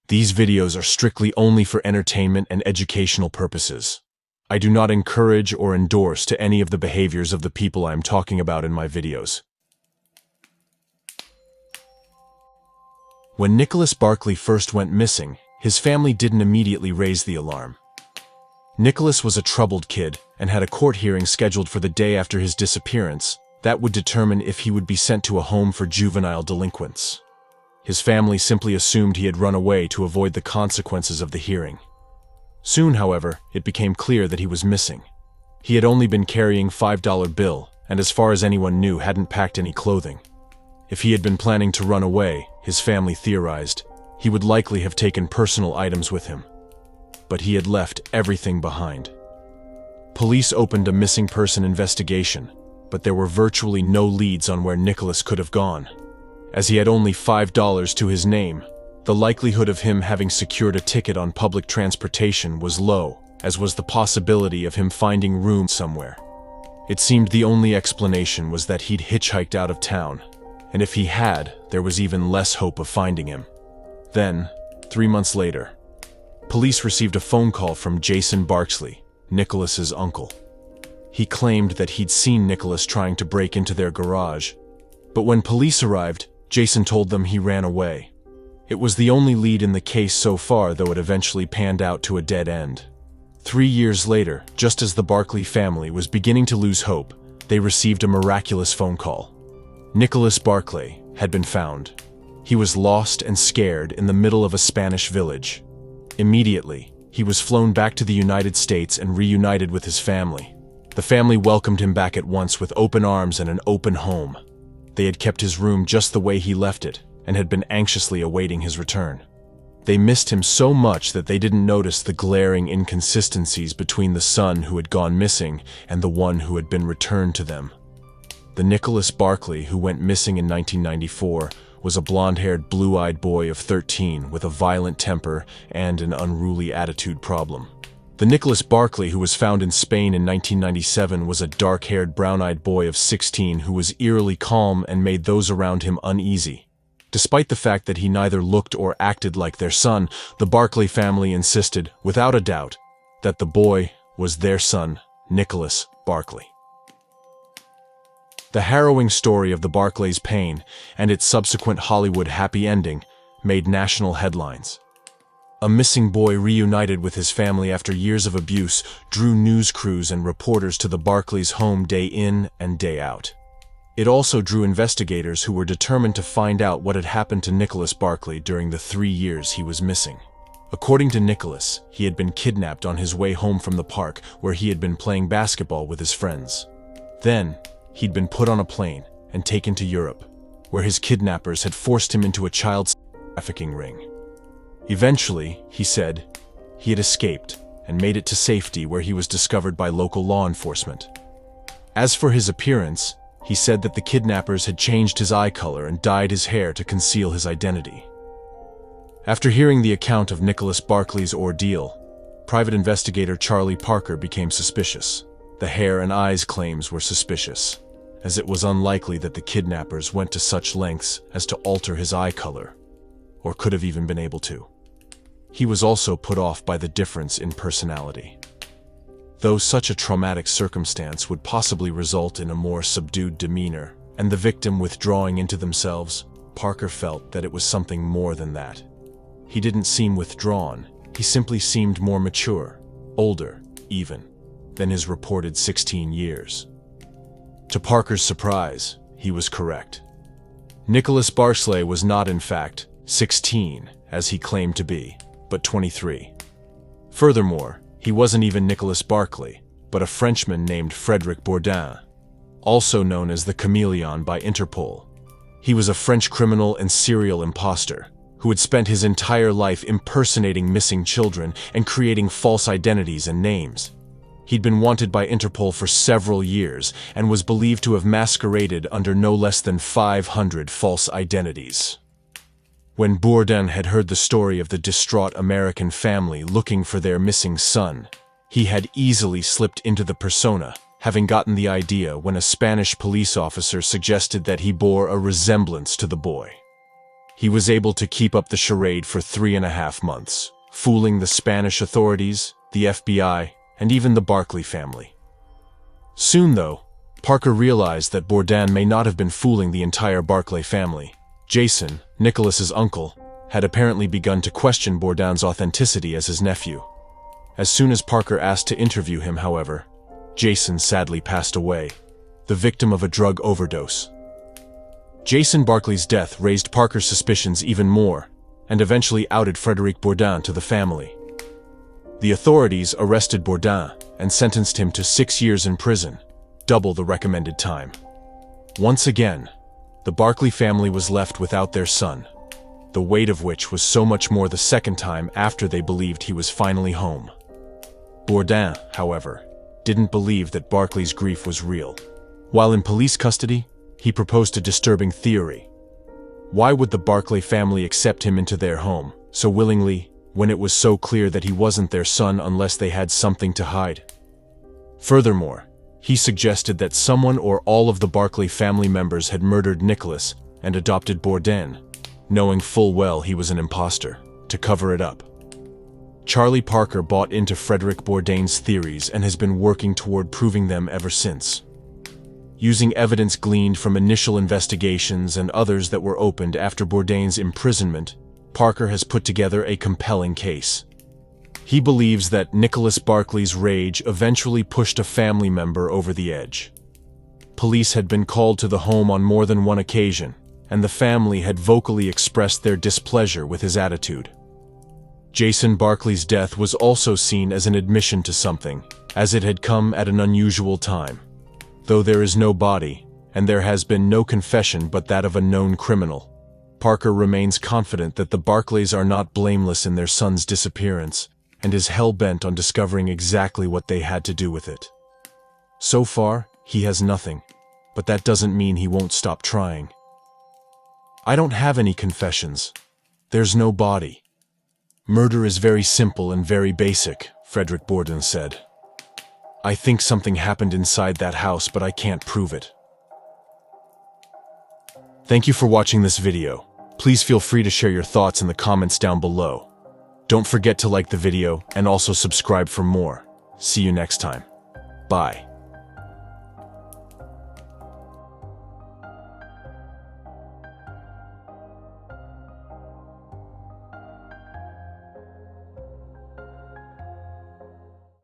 These videos are strictly only for entertainment and educational purposes. I do not encourage or endorse to any of the behaviors of the people I am talking about in my videos. When Nicholas Barclay first went missing, his family didn't immediately raise the alarm. Nicholas was a troubled kid and had a court hearing scheduled for the day after his disappearance that would determine if he would be sent to a home for juvenile delinquents. His family simply assumed he had run away to avoid the consequences of the hearing. Soon, however, it became clear that he was missing. He had only been carrying $5 bill, and as far as anyone knew, hadn't packed any clothing. If he had been planning to run away, his family theorized, he would likely have taken personal items with him. But he had left everything behind. Police opened a missing person investigation, but there were virtually no leads on where Nicholas could have gone. As he had only $5 to his name, the likelihood of him having secured a ticket on public transportation was low, as was the possibility of him finding room somewhere. It seemed the only explanation was that he'd hitchhiked out of town, and if he had, there was even less hope of finding him. Then, 3 months later, police received a phone call from Jason Barclay, Nicholas's uncle. He claimed that he'd seen Nicholas trying to break into their garage, but when police arrived, Jason told them he ran away. It was the only lead in the case so far, though it eventually panned out to a dead end. 3 years later, just as the Barclay family was beginning to lose hope, they received a miraculous phone call. Nicholas Barclay had been found. He was lost and scared in the middle of a Spanish village. Immediately, he was flown back to the United States and reunited with his family. The family welcomed him back at once with open arms and an open home. They had kept his room just the way he left it, and had been anxiously awaiting his return. They missed him so much that they didn't notice the glaring inconsistencies between the son who had gone missing and the one who had been returned to them. The Nicholas Barclay who went missing in 1994 was a blonde-haired, blue-eyed boy of 13 with a violent temper and an unruly attitude problem. The Nicholas Barclay who was found in Spain in 1997 was a dark-haired, brown-eyed boy of 16 who was eerily calm and made those around him uneasy. Despite the fact that he neither looked or acted like their son, the Barclay family insisted, without a doubt, that the boy was their son, Nicholas Barclay. The harrowing story of the Barclays' pain and its subsequent Hollywood happy ending made national headlines. A missing boy reunited with his family after years of abuse drew news crews and reporters to the Barclays' home day in and day out. It also drew investigators who were determined to find out what had happened to Nicholas Barclay during the 3 years he was missing. According to Nicholas, he had been kidnapped on his way home from the park where he had been playing basketball with his friends. Then, he'd been put on a plane and taken to Europe, where his kidnappers had forced him into a child trafficking ring. Eventually, he said, he had escaped and made it to safety where he was discovered by local law enforcement. As for his appearance, he said that the kidnappers had changed his eye color and dyed his hair to conceal his identity. After hearing the account of Nicholas Barclay's ordeal, private investigator Charlie Parker became suspicious. The hair and eyes claims were suspicious, as it was unlikely that the kidnappers went to such lengths as to alter his eye color, or could have even been able to. He was also put off by the difference in personality. Though such a traumatic circumstance would possibly result in a more subdued demeanor and the victim withdrawing into themselves, Parker felt that it was something more than that. He didn't seem withdrawn, he simply seemed more mature, older, even, than his reported 16 years. To Parker's surprise, he was correct. Nicholas Barclay was not, in fact, 16, as he claimed to be, but 23. Furthermore, he wasn't even Nicholas Barclay, but a Frenchman named Frédéric Bourdin, also known as the Chameleon by Interpol. He was a French criminal and serial imposter, who had spent his entire life impersonating missing children and creating false identities and names. He'd been wanted by Interpol for several years and was believed to have masqueraded under no less than 500 false identities. When Bourdin had heard the story of the distraught American family looking for their missing son, he had easily slipped into the persona, having gotten the idea when a Spanish police officer suggested that he bore a resemblance to the boy. he was able to keep up the charade for 3.5 months, fooling the Spanish authorities, the FBI, and even the Barclay family. Soon, though, Parker realized that Bourdin may not have been fooling the entire Barclay family. Jason, Nicholas's uncle, had apparently begun to question Bourdin's authenticity as his nephew. As soon as Parker asked to interview him, however, Jason sadly passed away, the victim of a drug overdose. Jason Barclay's death raised Parker's suspicions even more, and eventually outed Frédéric Bourdin to the family. The authorities arrested Bourdin and sentenced him to 6 years in prison, double the recommended time. Once again, the Barclay family was left without their son, the weight of which was so much more the second time after they believed he was finally home. Bourdin, however, didn't believe that Barclay's grief was real. While in police custody, he proposed a disturbing theory. Why would the Barclay family accept him into their home so willingly when it was so clear that he wasn't their son unless they had something to hide? Furthermore, he suggested that someone or all of the Barclay family members had murdered Nicholas and adopted Bourdin, knowing full well he was an imposter, to cover it up. Charlie Parker bought into Frédéric Bourdin's theories and has been working toward proving them ever since. Using evidence gleaned from initial investigations and others that were opened after Bourdin's imprisonment, Parker has put together a compelling case. He believes that Nicholas Barclay's rage eventually pushed a family member over the edge. Police had been called to the home on more than one occasion, and the family had vocally expressed their displeasure with his attitude. Jason Barclay's death was also seen as an admission to something, as it had come at an unusual time. Though there is no body, and there has been no confession but that of a known criminal, Parker remains confident that the Barclays are not blameless in their son's disappearance, and is hell-bent on discovering exactly what they had to do with it. So far, he has nothing, but that doesn't mean he won't stop trying. "I don't have any confessions. There's no body. Murder is very simple and very basic," Frédéric Bourdin said. "I think something happened inside that house, but I can't prove it." Thank you for watching this video. Please feel free to share your thoughts in the comments down below. Don't forget to like the video and also subscribe for more. See you next time. Bye.